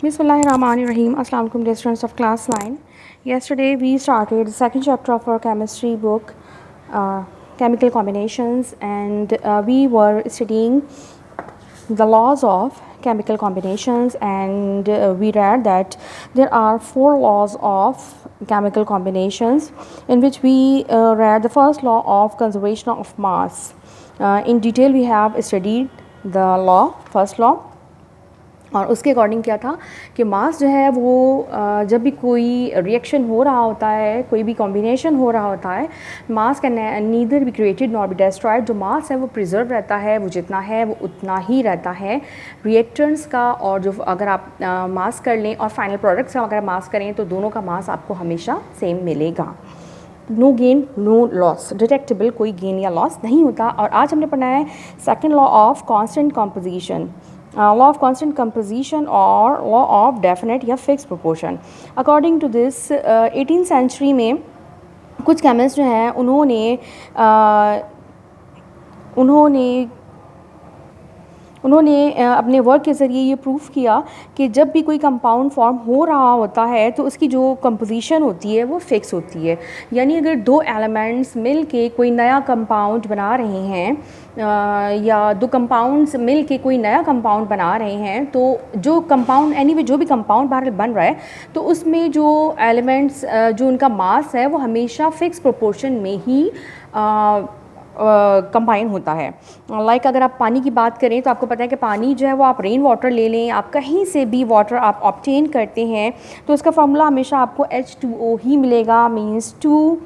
Bismillahirrahmanirrahim. Assalamu alaikum dear students of class 9. Yesterday we started the second chapter of our chemistry book, chemical combinations, and we were studying the laws of chemical combinations, and we read that there are 4 laws of chemical combinations, in which we read the first law of conservation of mass. In detail we have studied the first law, और उसके according क्या था कि मास जो है वो जब भी कोई रिएक्शन हो रहा होता है, कोई भी कॉम्बिनेशन हो रहा होता है, मास can neither be created not be destroyed. जो मास है वो प्रिजर्व रहता है, वो जितना है वो उतना ही रहता है रिएक्टेंट्स का, और जो अगर आप मास कर लें और फाइनल प्रोडक्ट्स का अगर मास करें तो दोनों का मास आपको हमेशा सेम मिलेगा। No gain no loss, detectable कोई गेन या लॉस नहीं होता। और आज हमने पढ़ा है second law of constant composition, law of constant composition or law of definite या fixed proportion। According to this 18th century में कुछ केमिस्ट जो हैं उन्होंने अपने वर्क के ज़रिए ये प्रूफ किया कि जब भी कोई कंपाउंड फॉर्म हो रहा होता है तो उसकी जो कंपोजिशन होती है वो फिक्स होती है। यानी अगर दो एलिमेंट्स मिल के कोई नया कंपाउंड बना रहे हैं या दो कंपाउंड्स मिल के कोई नया कंपाउंड बना रहे हैं, तो जो कंपाउंड जो भी कंपाउंड बाहर बन रहा है तो उसमें जो एलिमेंट्स जो उनका मास है वो हमेशा फिक्स प्रोपोर्शन में ही कंबाइन होता है। लाइक अगर आप पानी की बात करें तो आपको पता है कि पानी जो है वो आप रेन वाटर ले लें, आप कहीं से भी वाटर आप ऑब्टेन करते हैं तो उसका फार्मूला हमेशा आपको H2O ही मिलेगा, means 2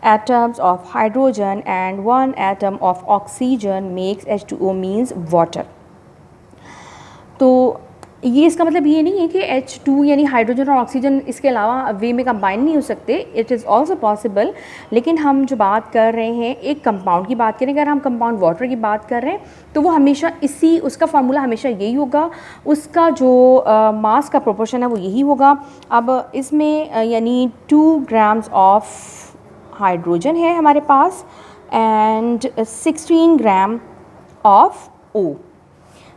atoms of hydrogen and 1 atom of oxygen makes H2O means water। तो ये इसका मतलब ये नहीं है कि H2 यानी हाइड्रोजन और ऑक्सीजन इसके अलावा वे में कंबाइन नहीं हो सकते, इट इज़ ऑल्सो पॉसिबल। लेकिन हम जो बात कर रहे हैं एक कंपाउंड की बात करें, अगर हम कंपाउंड वाटर की बात कर रहे हैं तो वो हमेशा उसका फार्मूला हमेशा यही होगा, उसका जो मास का प्रोपोर्शन है वो यही होगा। अब इसमें यानी 2 grams ऑफ हाइड्रोजन है हमारे पास and 16 gram of O,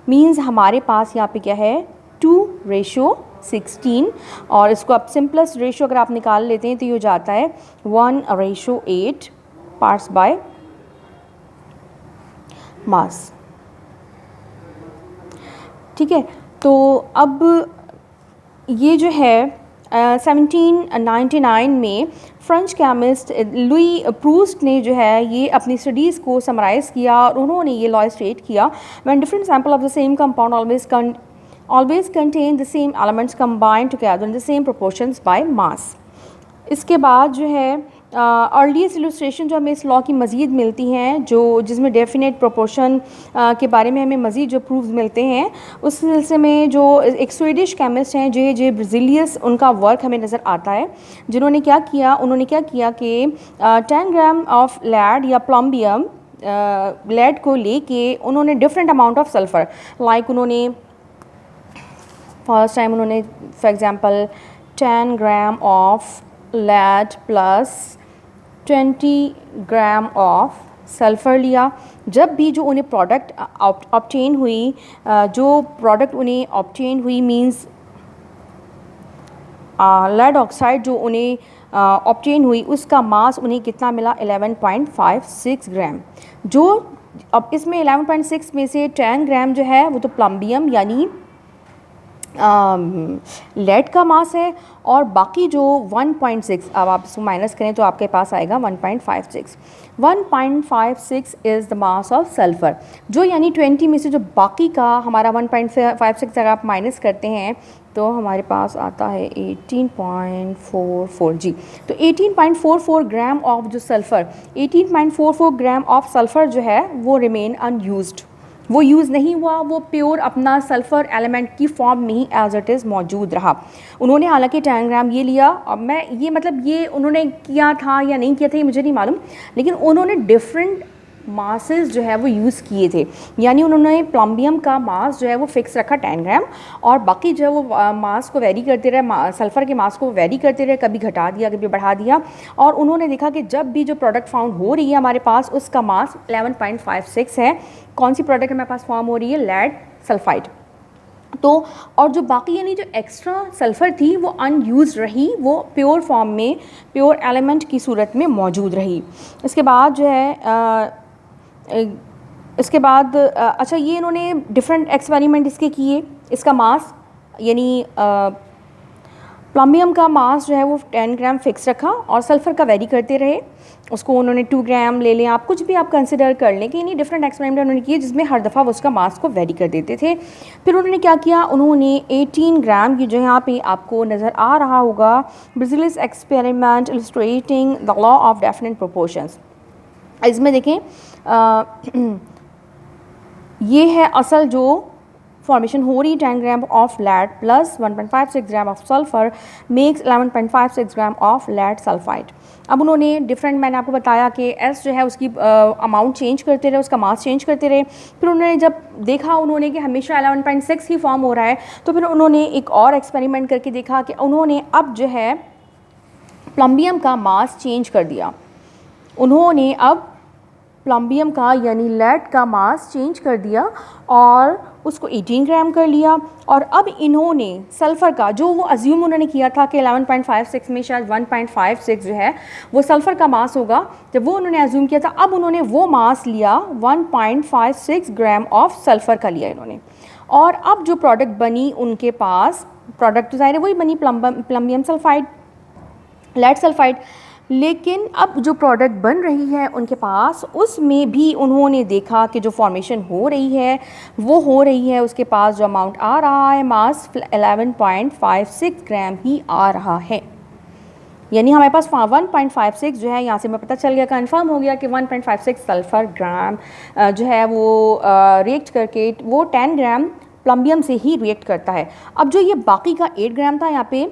means हमारे पास यहाँ पे क्या है 2:16, और इसको अब सिंपलेस्ट रेशो अगर आप निकाल लेते हैं तो ये हो जाता है 1:8 पार्ट्स बाय मास। ठीक है, तो अब ये जो है 1799 में फ्रेंच केमिस्ट लुई प्रूस्ट ने जो है ये अपनी स्टडीज़ को समराइज़ किया और उन्होंने ये लॉ स्टेट किया, when different sample of the same compound always contain the same elements combined together in the same proportions by mass। इसके बाद जो है अर्लीस्ट इलस्ट्रेशन जो हमें इस लॉ की मज़ीद मिलती हैं, जो जिसमें डेफिनेट प्रोपोर्शन के बारे में हमें मज़ीद जो प्रूफ्स मिलते हैं, उस सिलसिले में जो एक स्वीडिश केमिस्ट हैं जे ब्राज़िलियस, उनका वर्क हमें नज़र आता है, जिन्होंने क्या किया कि 10 ग्राम ऑफ लैड या प्लम्बियम लेड को लेके उन्होंने different amount of sulphur, like उन्होंने फर्स्ट टाइम उन्होंने for example 10 gram of lead plus 20 gram of sulphur लिया। जब भी जो उन्हें प्रोडक्ट ऑब्टेन हुई मींस लेड ऑक्साइड जो उन्हें ऑब्टेन हुई, उसका मास उन्हें कितना मिला 11.56 ग्राम। जो अब इसमें 11.6 में से 10 ग्राम जो है वो तो प्लम्बियम यानी लेड का मास है, और बाकी जो 1.6, अब आप इसको माइनस करें तो आपके पास आएगा 1.56 is the mass of sulphur, जो यानी 20 में से जो बाकी का हमारा 1.56 अगर आप माइनस करते हैं तो हमारे पास आता है 18.44 जी। तो 18.44 ग्राम ऑफ जो सल्फ़र 18.44 ग्राम ऑफ सल्फ़र जो है वो रिमेन अनयूज्ड, वो यूज़ नहीं हुआ, वो प्योर अपना सल्फ़र एलिमेंट की फॉर्म में ही एज इट इज़ मौजूद रहा। उन्होंने हालांकि 10 ग्राम ये लिया, और मैं ये मतलब ये उन्होंने किया था या नहीं किया था ये मुझे नहीं मालूम, लेकिन उन्होंने डिफरेंट मासेस जो है वो यूज़ किए थे। यानी उन्होंने प्लम्बियम का मास जो है वो फिक्स रखा 10 ग्राम, और बाकी जो है वो मास को वेरी करते रहे, सल्फ़र के मास को वेरी करते रहे, कभी घटा दिया कभी बढ़ा दिया, और उन्होंने देखा कि जब भी जो प्रोडक्ट फाउंड हो रही है हमारे पास उसका मास 11.56 है। कौन सी प्रोडक्ट हमारे पास फॉर्म हो रही है? Lead sulphide. तो और जो बाकी यानी जो एक्स्ट्रा सल्फ़र थी वो अनयूज़ रही, वो प्योर फॉर्म में, प्योर एलिमेंट की सूरत में मौजूद रही। इसके बाद जो है इसके बाद अच्छा ये इन्होंने डिफरेंट एक्सपेरिमेंट इसके किए। इसका मास यानी प्लम्बियम का मास जो है वो 10 ग्राम फिक्स रखा और सल्फ़र का वेरी करते रहे, उसको उन्होंने 2 ग्राम ले लें, आप कुछ भी आप कंसिडर कर लें कि यानी डिफरेंट एक्सपेरिमेंट उन्होंने किए जिसमें हर दफ़ा वो उसका मास को वेरी कर देते थे। फिर उन्होंने क्या किया, उन्होंने 18 ग्राम की जो यहाँ पे आपको नज़र आ रहा होगा Berzelius experiment illustrating the law of definite proportions, इसमें देखें ये है असल जो फॉर्मेशन हो रही 10 gram of lead plus 1.56 gram of sulphur makes 11.56 gram of lead sulphide. अब उन्होंने डिफरेंट, मैंने आपको बताया कि एस जो है उसकी अमाउंट चेंज करते रहे, उसका मास चेंज करते रहे। फिर उन्होंने जब देखा उन्होंने कि हमेशा 11.6 ही फॉर्म हो रहा है, तो फिर उन्होंने एक और एक्सपेरिमेंट करके देखा कि उन्होंने अब जो है प्लम्बियम का मास चेंज कर दिया। उन्होंने अब प्लम्बियम का यानी लेड का मास चेंज कर दिया और उसको 18 ग्राम कर लिया। और अब इन्होंने सल्फ़र का जो वो अज्यूम उन्होंने किया था कि 11.56 में शायद 1.56 जो है वो सल्फ़र का मास होगा, जब वो उन्होंने अज्यूम किया था, अब उन्होंने वो मास लिया 1.56 ग्राम ऑफ सल्फ़र का लिया इन्होंने। और अब जो प्रोडक्ट बनी उनके पास, प्रोडक्ट तो ज़ाहिर है वही बनी प्लम्बियम सल्फाइड, लेड सल्फाइड, लेकिन अब जो प्रोडक्ट बन रही है उनके पास उसमें भी उन्होंने देखा कि जो फॉर्मेशन हो रही है वो हो रही है, उसके पास जो अमाउंट आ रहा है मास 11.56 ग्राम ही आ रहा है। यानी हमारे पास 1.56 जो है, यहाँ से मैं पता चल गया, कंफर्म हो गया कि 1.56 सल्फ़र ग्राम जो है वो रिएक्ट करके वो 10 ग्राम प्लम्बियम से ही रिएक्ट करता है। अब जो ये बाकी का 8 ग्राम था यहाँ पे,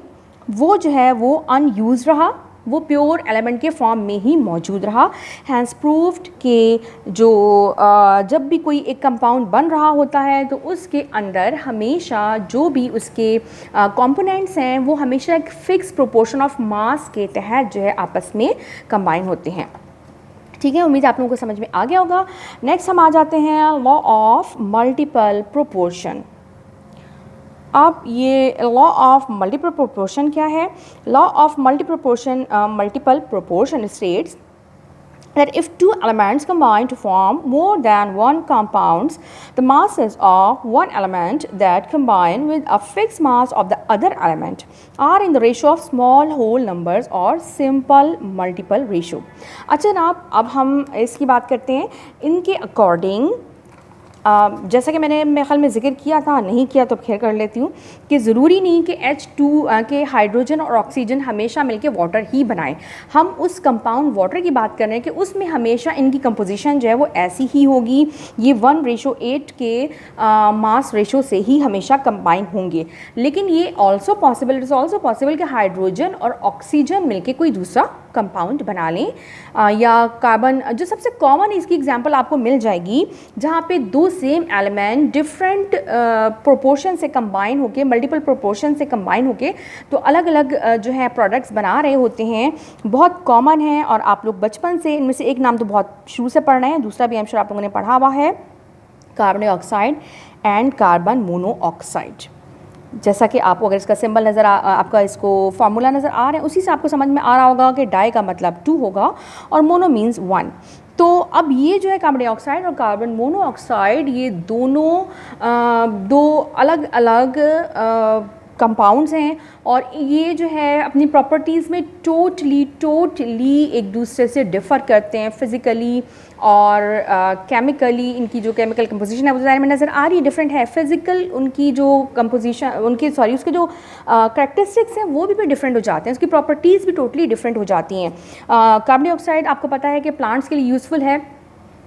वो जो है वो अनयूज रहा, वो प्योर एलिमेंट के फॉर्म में ही मौजूद रहा। हैंस प्रूव्ड कि जो जब भी कोई एक कंपाउंड बन रहा होता है तो उसके अंदर हमेशा जो भी उसके कंपोनेंट्स हैं वो हमेशा एक फ़िक्स प्रोपोर्शन ऑफ मास के तहत जो है आपस में कंबाइन होते हैं। ठीक है, उम्मीद आप लोगों को समझ में आ गया होगा। नेक्स्ट हम आ जाते हैं लॉ ऑफ मल्टीपल प्रोपोर्शन। अब ये लॉ ऑफ मल्टीपल प्रोपोर्शन क्या है? Law of multiple proportion states that if two elements combine to form more than one compounds, the masses of one element that combine with a fixed mass of the other element are in the ratio of small whole numbers or simple multiple ratio। अच्छा जनाब, अब हम इसकी बात करते हैं इनके according. जैसा कि मैंने मेरे ख्याल में ज़िक्र किया था, नहीं किया तो खैर कर लेती हूँ कि ज़रूरी नहीं कि H2 के हाइड्रोजन और ऑक्सीजन हमेशा मिलके वाटर ही बनाएं। हम उस कंपाउंड वाटर की बात कर रहे हैं कि उसमें हमेशा इनकी कंपोजिशन जो है वो ऐसी ही होगी, ये 1:8 के मास रेशो से ही हमेशा कंबाइन होंगे। लेकिन ये also possible, it is also possible कि हाइड्रोजन और ऑक्सीजन मिलके कोई दूसरा कंपाउंड बना लें, या कार्बन, जो सबसे कॉमन इसकी एग्जांपल आपको मिल जाएगी जहाँ पे दो सेम एलिमेंट डिफरेंट प्रोपोर्शन से कंबाइन होके, मल्टीपल प्रोपोर्शन से कंबाइन होके तो अलग अलग जो है प्रोडक्ट्स बना रहे होते हैं। बहुत कॉमन है और आप लोग बचपन से इनमें से एक नाम तो बहुत शुरू से पढ़ रहे हैं, दूसरा भी आई एम श्योर आप लोगों ने पढ़ा हुआ है, carbon dioxide and carbon monoxide. जैसा कि आपको अगर इसका सिंबल नज़र आपका इसको फार्मूला नज़र आ रहा है, उसी से आपको समझ में आ रहा होगा कि डाई का मतलब 2 होगा और मोनो मीन्स 1। तो अब ये जो है कार्बन डाइऑक्साइड और कार्बन मोनोऑक्साइड, ये दोनों दो अलग अलग कंपाउंड्स हैं और ये जो है अपनी प्रॉपर्टीज़ में टोटली एक दूसरे से डिफ़र करते हैं फिज़िकली और केमिकली। इनकी जो केमिकल कंपोजिशन है वो ज़ाहिर में नज़र आ रही है डिफरेंट है। फिज़िकल उनकी जो कंपोजिशन, उनकी उसके जो करैक्टरिस्टिक्स हैं वो भी डिफरेंट हो जाते हैं, उसकी प्रॉपर्टीज़ भी टोटली डिफरेंट हो जाती हैं। कार्बन डाइऑक्साइड आपको पता है कि प्लांट्स के लिए यूज़फुल है,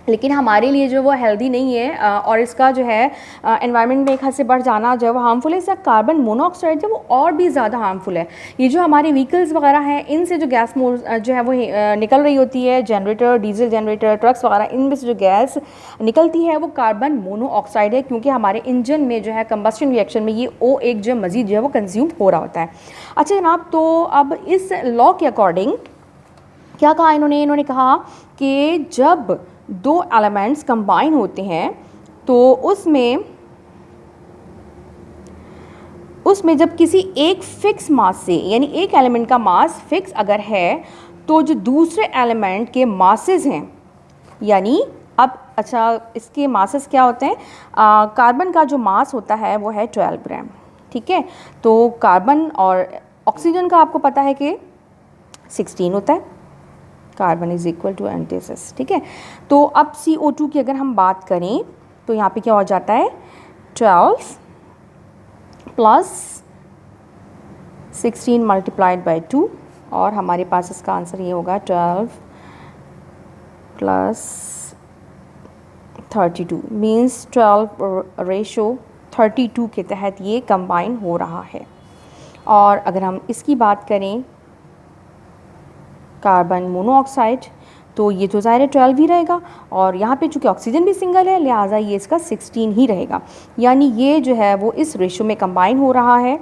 लेकिन हमारे लिए जो वो हेल्दी नहीं है और इसका जो है एनवायरनमेंट में एक हद से बढ़ जाना जो है वो हार्मफुल है। इसका कार्बन मोनोऑक्साइड जो वो और भी ज़्यादा हार्मफुल है। ये जो हमारे व्हीकल्स वगैरह हैं इनसे जो गैस जो है वो निकल रही होती है, जनरेटर, डीजल जनरेटर, ट्रक्स वगैरह, इनमें से जो गैस निकलती है वो कार्बन मोनोऑक्साइड है, क्योंकि हमारे इंजन में जो है कंबस्शन रिएक्शन में ये O जो मज़ीद जो है वो कंज्यूम हो रहा होता है। अच्छा जनाब, तो अब इस लॉ के अकॉर्डिंग क्या कहा इन्होंने कहा कि जब दो एलिमेंट्स कंबाइन होते हैं तो उसमें उसमें जब किसी एक फिक्स मास से, यानी एक एलिमेंट का मास फिक्स अगर है, तो जो दूसरे एलिमेंट के मासेस हैं, यानी अब अच्छा इसके मासेस क्या होते हैं, कार्बन का जो मास होता है वो है 12 ग्राम, ठीक है। तो कार्बन और ऑक्सीजन का आपको पता है कि 16 होता है, कार्बन इज इक्वल टू एनटीएसएस, ठीक है। तो अब CO2 की अगर हम बात करें तो यहाँ पे क्या हो जाता है, 12 प्लस 16 मल्टीप्लाइड बाई 2, और हमारे पास इसका आंसर ये होगा 12 प्लस 32, मीन्स 12 रेशो 32 के तहत ये कंबाइन हो रहा है। और अगर हम इसकी बात करें कार्बन मोनोऑक्साइड, तो ये तो ज़ाहिर है 12 ही रहेगा, और यहाँ पे चूँकि ऑक्सीजन भी सिंगल है लिहाजा ये इसका 16 ही रहेगा, यानी ये जो है वो इस रेशो में कंबाइन हो रहा है।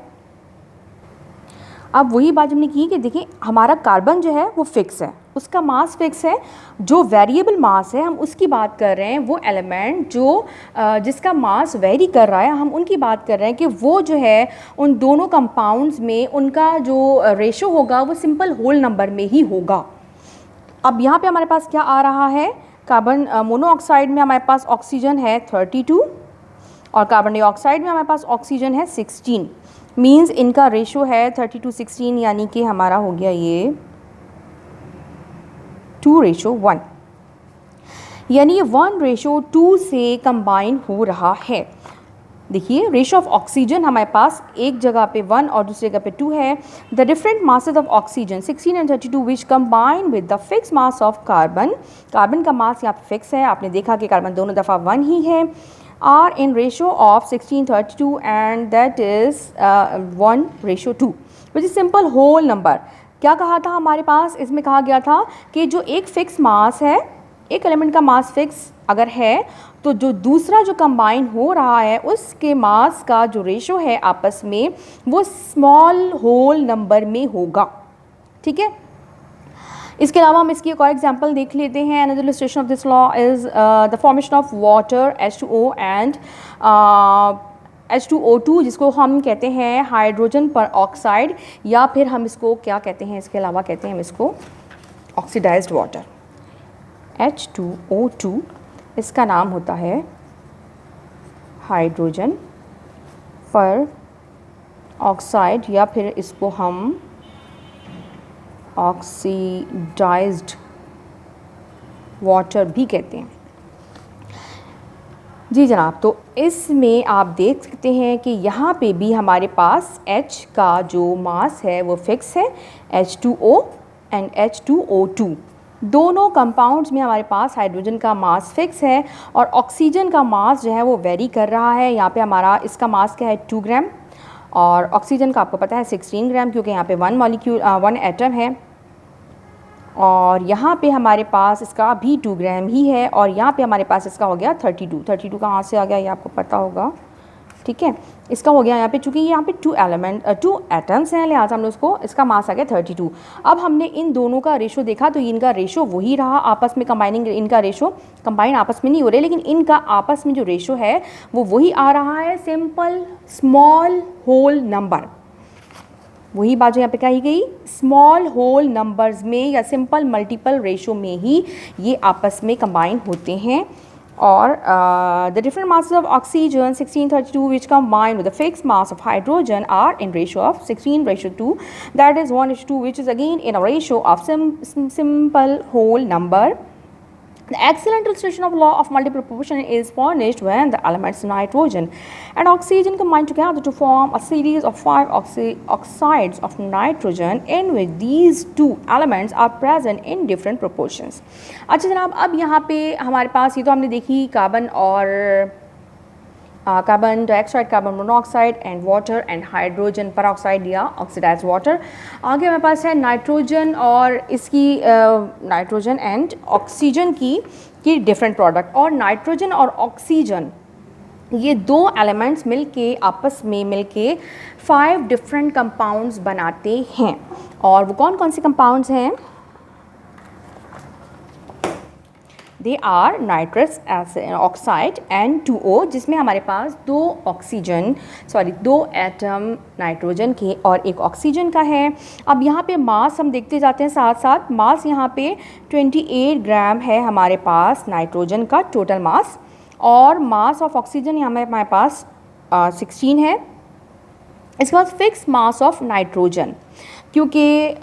अब वही बात हमने की कि देखिए हमारा कार्बन जो है वो फिक्स है, उसका मास फिक्स है, जो वेरिएबल मास है हम उसकी बात कर रहे हैं, वो एलिमेंट जो जिसका मास वेरी कर रहा है हम उनकी बात कर रहे हैं कि वो जो है उन दोनों कंपाउंड्स में उनका जो रेशो होगा वो सिंपल होल नंबर में ही होगा। अब यहाँ पे हमारे पास क्या आ रहा है, कार्बन मोनोऑक्साइड में हमारे पास ऑक्सीजन है 32 और कार्बन डाइऑक्साइड में हमारे पास ऑक्सीजन है 16, मींस इनका रेशो है 32:16, यानी कि हमारा हो गया ये 2:1, यानी ये 1:2 से कंबाइन हो रहा है। देखिए रेशो ऑफ ऑक्सीजन हमारे पास एक जगह पे 1 और दूसरी जगह पे 2 है। The different masses of oxygen 16 and 32 which combine with the fix mass of carbon, carbon का मास यहाँ पे फिक्स है, आपने देखा कि कार्बन दोनों दफ़ा 1 ही है, are in ratio of 16:32 and that is 1:2 which is simple whole number। क्या कहा था हमारे पास, इसमें कहा गया था कि जो एक फिक्स मास है, एक एलिमेंट का मास फिक्स अगर है तो जो दूसरा जो कंबाइन हो रहा है उसके मास का जो रेशो है आपस में वो स्मॉल होल नंबर में होगा, ठीक है। इसके अलावा हम इसकी एक और एग्जांपल देख लेते हैं। Another illustration of this law is the formation of water H2O and H2O2, जिसको हम कहते हैं हाइड्रोजन पर ऑक्साइड, या फिर हम इसको क्या कहते हैं, इसके अलावा कहते हैं हम इसको ऑक्सीडाइज्ड वाटर। H2O2 इसका नाम होता है हाइड्रोजन पर ऑक्साइड, या फिर इसको हम ऑक्सीडाइज्ड वाटर भी कहते हैं। जी जनाब, तो इसमें आप देख सकते हैं कि यहाँ पे भी हमारे पास H का जो मास है वो फिक्स है, H2O एंड H2O2 दोनों कंपाउंड्स में हमारे पास हाइड्रोजन का मास फिक्स है और ऑक्सीजन का मास जो है वो वेरी कर रहा है। यहाँ पे हमारा इसका मास क्या है 2 ग्राम, और ऑक्सीजन का आपको पता है 16 ग्राम, क्योंकि यहाँ पे 1 एटम है, और यहाँ पे हमारे पास इसका भी 2 ग्राम ही है, और यहाँ पे हमारे पास इसका हो गया 32 कहाँ से आ गया ये आपको पता होगा, ठीक है। इसका हो गया यहाँ पे, चूँकि यहाँ पे 2 एटम्स हैं लिहाजा हमने उसको, इसका मास आ गया 32। अब हमने इन दोनों का रेशो देखा तो इनका रेशो वही रहा, आपस में कंबाइनिंग, इनका रेशो कंबाइन आपस में नहीं हो रहे, लेकिन इनका आपस में जो रेशो है वो वही आ रहा है, सिंपल स्मॉल होल नंबर। वही बात जो यहाँ पे कही गई, स्मॉल होल नंबर्स में या सिंपल मल्टीपल रेशो में ही ये आपस में कंबाइन होते हैं। और the different masses of oxygen 16:32 which combine with the fix mass of hydrogen are in ratio of 16:2, that is 1:2 which is again in a ratio of simple whole number. The excellent illustration of law of multiple proportion is furnished when the elements nitrogen and oxygen combine together to form a series of 5 oxides of nitrogen in which these two elements are present in different proportions। अच्छा जनाब, अब यहाँ पे हमारे पास ये तो हमने देखी कार्बन और carbon dioxide, carbon monoxide and water and hydrogen peroxide या ऑक्सीडाइज्ड वाटर। आगे हमारे पास है नाइट्रोजन और इसकी नाइट्रोजन एंड ऑक्सीजन की डिफरेंट प्रोडक्ट। और नाइट्रोजन और ऑक्सीजन ये दो एलिमेंट्स मिलके आपस में मिलके 5 डिफरेंट कंपाउंड्स बनाते हैं। और वो कौन कौन से कंपाउंड्स हैं? They are nitrous oxide N2O, जिसमें हमारे पास दो एटम नाइट्रोजन के और एक ऑक्सीजन का है। अब यहाँ पे मास हम देखते जाते हैं साथ साथ। मास यहाँ पे 28 ग्राम है हमारे पास नाइट्रोजन का टोटल मास, और मास ऑफ ऑक्सीजन यहाँ में हमारे पास 16 है। इसके बाद फिक्स मास ऑफ नाइट्रोजन, क्योंकि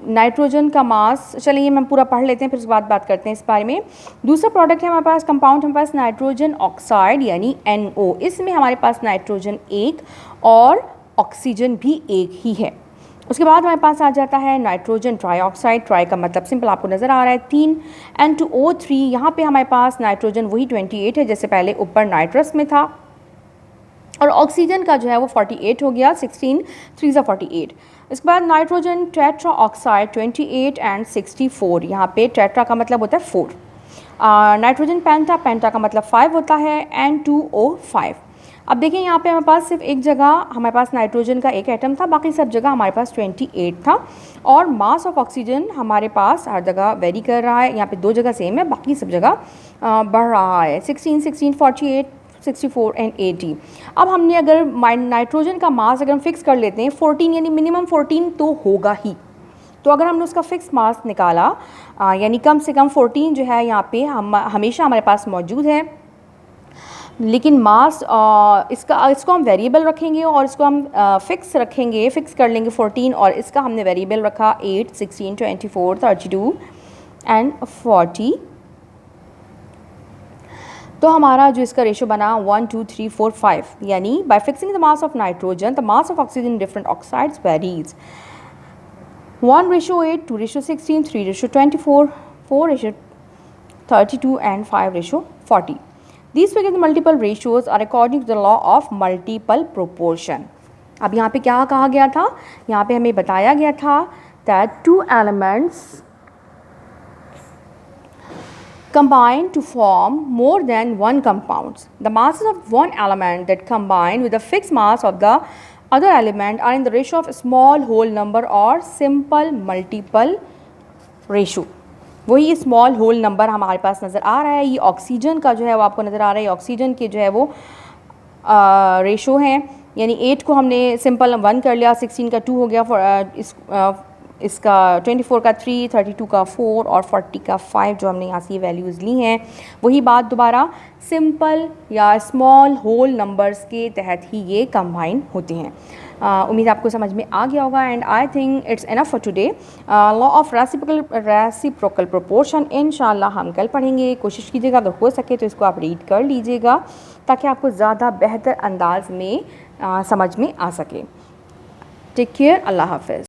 नाइट्रोजन का मास, चलिए हम पूरा पढ़ लेते हैं फिर उसके बाद बात करते हैं इस बारे में। दूसरा प्रोडक्ट है हमारे पास, कंपाउंड हमारे पास नाइट्रोजन ऑक्साइड यानी NO। इसमें हमारे पास नाइट्रोजन एक और ऑक्सीजन भी एक ही है। उसके बाद हमारे पास आ जाता है नाइट्रोजन ट्राईऑक्साइड। ट्राई का मतलब सिंपल आपको नज़र आ रहा है 3, N2O3। यहाँ पे हमारे पास नाइट्रोजन वही 28 है जैसे पहले ऊपर नाइट्रस में था, और ऑक्सीजन का जो है वो 48 हो गया, 16 3 ज़ा 48। इसके बाद नाइट्रोजन टेट्रा ऑक्साइड 28 एंड 64। यहाँ पे टेट्रा का मतलब होता है 4। नाइट्रोजन पेंटा, पेंटा का मतलब 5 होता है, N2O5। अब देखिए यहाँ पे हमारे पास सिर्फ एक जगह हमारे पास नाइट्रोजन का एक एटम था, बाकी सब जगह हमारे पास 28 था। और मास ऑफ ऑक्सीजन हमारे पास हर जगह वेरी कर रहा है, यहाँ पे 2 जगह सेम है, बाकी सब जगह बढ़ रहा है, 16 16 48 64 एंड 80। अब हमने अगर नाइट्रोजन का मास अगर हम फिक्स कर लेते हैं 14, यानी मिनिमम 14 तो होगा ही। तो अगर हमने उसका फिक्स मास निकाला, यानी कम से कम 14 जो है यहाँ पे हमेशा हमारे पास मौजूद है। लेकिन मास इसको हम वेरिएबल रखेंगे और इसको हम फिक्स रखेंगे, फिक्स कर लेंगे 14, और इसका हमने वेरिएबल रखा 8 16 24 32 एंड 40। तो हमारा जो इसका रेशो बना 1 2 3 4 5, यानी bye fixing the mass of nitrogen the mass of oxygen different oxides varies 1:8, 2:16, 3:24, 4:32 and 5:40. These figures, the multiple ratios are according to the law of multiple proportion. अब यहाँ पे क्या कहा गया था, यहाँ पे हमें बताया गया था that two elements combine to form more than one compounds. The masses of one element that combine with the fixed mass of the other element are in the ratio of small whole number or simple multiple ratio. वही small whole number हमारे पास नज़र आ रहा है। ये oxygen का जो है वो आपको नज़र आ रहा है, ऑक्सीजन के जो है वो रेशो हैं, यानी 8 को हमने सिंपल 1 कर लिया, 16 का 2 हो गया, इसका 24 का 3, 32 का 4 और 40 का 5, जो हमने यहाँ से ये वैल्यूज़ ली हैं। वही बात दोबारा सिंपल या स्मॉल होल नंबर्स के तहत ही ये कंबाइन होते हैं। उम्मीद आपको समझ में आ गया होगा, and I think it's enough for today. Law of reciprocal proportion इंशाल्लाह हम कल पढ़ेंगे। कोशिश कीजिएगा अगर हो सके तो इसको आप रीड कर लीजिएगा ताकि आपको ज़्यादा बेहतर अंदाज में समझ में आ सके। टेक केयर, अल्लाह हाफ़िज़।